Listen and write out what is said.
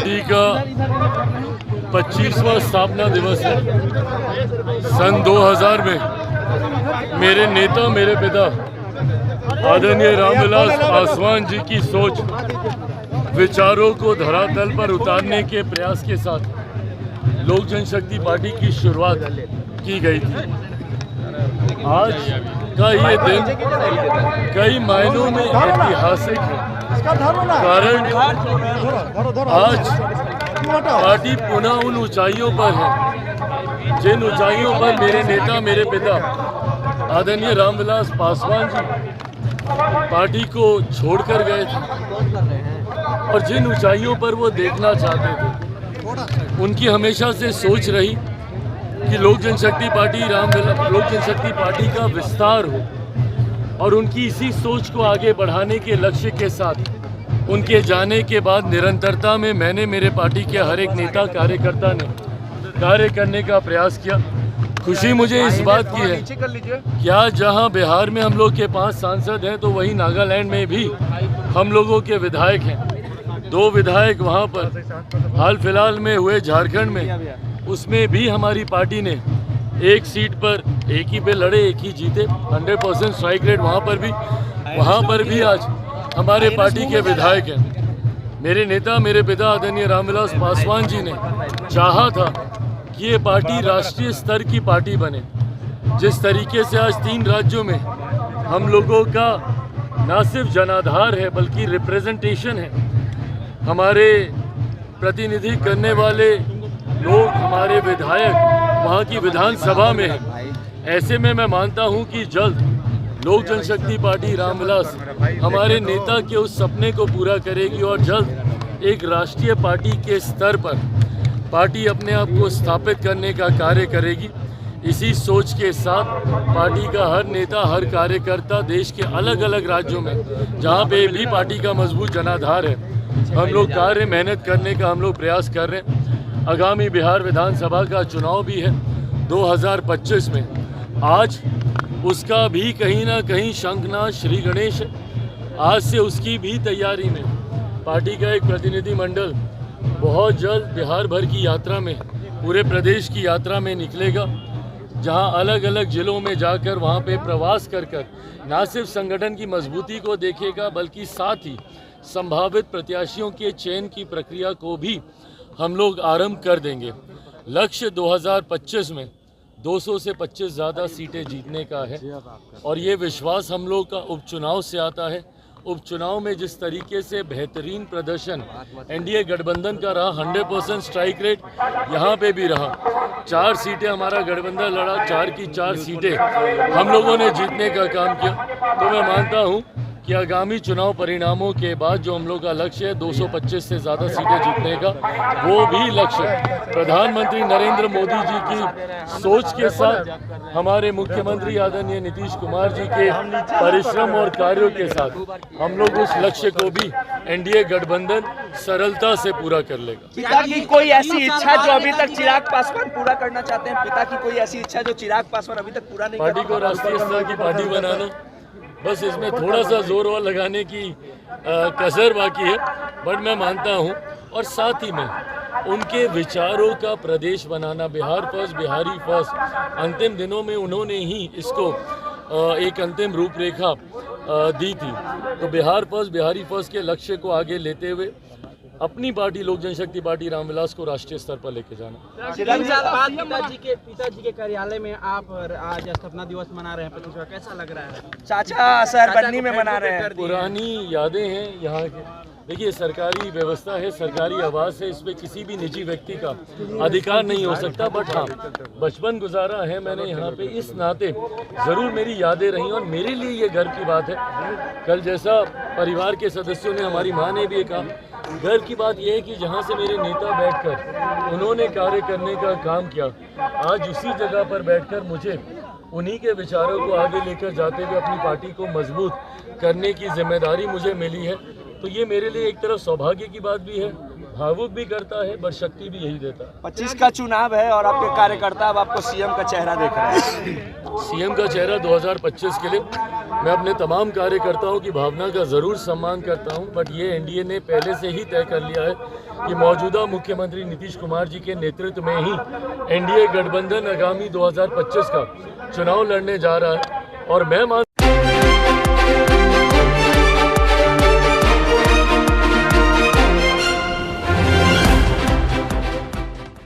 Party का 25वां स्थापना दिवस है। सन 2000 में मेरे नेता, मेरे पिता आदरणीय रामविलास पासवान जी की सोच, विचारों को धरातल पर उतारने के प्रयास के साथ लोक जनशक्ति पार्टी की शुरुआत की गई थी। आज का ये दिन कई मायनों में ऐतिहासिक है, कारण आज पार्टी पुनः उन ऊंचाइयों पर है जिन ऊंचाइयों पर मेरे नेता, मेरे पिता आदरणीय रामविलास पासवान जी पार्टी को छोड़कर गए थे और जिन ऊंचाइयों पर वो देखना चाहते थे। उनकी हमेशा से सोच रही कि लोक जनशक्ति पार्टी का विस्तार हो और उनकी इसी सोच को आगे बढ़ाने के लक्ष्य के साथ उनके जाने के बाद निरंतरता में मैंने, मेरे पार्टी के हर एक नेता, कार्यकर्ता ने कार्य करने का प्रयास किया। खुशी मुझे इस बात की है कि आज जहां बिहार में हम लोग के 5 सांसद हैं, तो वहीं नागालैंड में भी हम लोगों के विधायक हैं। 2 विधायक वहां पर हाल फिलहाल में हुए झारखंड में, उसमें भी हमारी पार्टी ने एक सीट पर एक ही पे लड़े, एक ही जीते, 100% स्ट्राइक रेट वहाँ पर भी आज हमारे पार्टी के विधायक हैं। मेरे नेता, मेरे पिता आदरणीय रामविलास पासवान जी ने चाहा था कि ये पार्टी राष्ट्रीय स्तर की पार्टी बने। जिस तरीके से आज 3 राज्यों में हम लोगों का न सिर्फ जनाधार है बल्कि रिप्रेजेंटेशन है, हमारे प्रतिनिधि करने वाले लोग, हमारे विधायक वहाँ की विधानसभा में है। ऐसे में मैं मानता हूँ कि जल्द लोक जनशक्ति पार्टी रामविलास हमारे नेता के उस सपने को पूरा करेगी और जल्द एक राष्ट्रीय पार्टी के स्तर पर पार्टी अपने आप को स्थापित करने का कार्य करेगी। इसी सोच के साथ पार्टी का हर नेता, हर कार्यकर्ता देश के अलग अलग राज्यों में जहाँ पे भी पार्टी का मजबूत जनाधार है, हम लोग कार्य मेहनत करने का हम लोग प्रयास कर रहे हैं। आगामी बिहार विधानसभा का चुनाव भी है 2025 में। आज उसका भी कहीं ना कहीं शंखनाद श्री गणेश है। आज से उसकी भी तैयारी में पार्टी का एक प्रतिनिधिमंडल बहुत जल्द बिहार भर की यात्रा में, पूरे प्रदेश की यात्रा में निकलेगा, जहां अलग अलग जिलों में जाकर वहां पे प्रवास कर न सिर्फ संगठन की मजबूती को देखेगा बल्कि साथ ही संभावित प्रत्याशियों के चयन की प्रक्रिया को भी हम लोग आरंभ कर देंगे। लक्ष्य 2025 में 200 से 25 ज़्यादा सीटें जीतने का है और ये विश्वास हम लोग का उपचुनाव से आता है। उपचुनाव में जिस तरीके से बेहतरीन प्रदर्शन एनडीए गठबंधन का रहा, 100% स्ट्राइक रेट यहाँ पे भी रहा। 4 सीटें हमारा गठबंधन लड़ा, 4 की 4 सीटें हम लोगों ने जीतने का काम किया। तो मैं मानता हूँ कि आगामी चुनाव परिणामों के बाद जो हम लोग का लक्ष्य है 225 से ज़्यादा सीटें जीतने का, वो भी लक्ष्य प्रधानमंत्री नरेंद्र मोदी जी की सोच के साथ, हमारे मुख्यमंत्री आदरणीय नीतीश कुमार जी के परिश्रम और कार्यों के साथ हम लोग उस लक्ष्य को भी एनडीए गठबंधन सरलता से पूरा कर लेगा। पिता की कोई ऐसी इच्छा जो अभी तक चिराग पासवान पूरा करना चाहते हैं? पिता की कोई ऐसी इच्छा जो चिराग पासवान अभी तक पूरा नहीं? पार्टी को राष्ट्रीय स्तर की पार्टी बनाना, बस इसमें थोड़ा सा जोर और लगाने की कसर बाकी है, बट मैं मानता हूँ। और साथ ही में उनके विचारों का प्रदेश बनाना, बिहार फर्स्ट, बिहारी फर्स्ट, अंतिम दिनों में उन्होंने ही इसको एक अंतिम रूपरेखा दी थी। तो बिहार फर्स्ट, बिहारी फर्स्ट के लक्ष्य को आगे लेते हुए अपनी पार्टी लोक जनशक्ति पार्टी रामविलास को राष्ट्रीय स्तर पर लेके जाना। 3 साल बाद पिताजी के कार्यालय में आप आज स्थापना दिवस मना रहे हैं, कैसा लग रहा है? चाचा शहरबन्नी में मना रहे हैं। पुरानी यादें हैं यहाँ के। देखिए, सरकारी व्यवस्था है, सरकारी आवास है, इस पर किसी भी निजी व्यक्ति का अधिकार नहीं हो सकता। बट हाँ, बचपन गुजारा है मैंने यहाँ पे, इस नाते ज़रूर मेरी यादें रही और मेरे लिए ये गर्व की बात है। कल जैसा परिवार के सदस्यों ने, हमारी माँ ने भी कहा, गर्व की बात यह है कि जहाँ से मेरे नेता बैठकर उन्होंने कार्य करने का काम किया, आज उसी जगह पर बैठकर मुझे उन्हीं के विचारों को आगे लेकर जाते हुए अपनी पार्टी को मजबूत करने की जिम्मेदारी मुझे मिली है। तो ये मेरे लिए एक तरफ सौभाग्य की बात भी है, भावुक भी करता है, पर शक्ति भी यही देता है। 25 का चुनाव है और आपके कार्यकर्ता अब आपको सीएम का चेहरा देख रहे हैं। सीएम का चेहरा 2025 के लिए मैं अपने तमाम कार्यकर्ताओं की भावना का ज़रूर सम्मान करता हूं, बट ये एनडीए ने पहले से ही तय कर लिया है कि मौजूदा मुख्यमंत्री नीतीश कुमार जी के नेतृत्व में ही एनडीए गठबंधन आगामी 2025 का चुनाव लड़ने जा रहा है। और मैं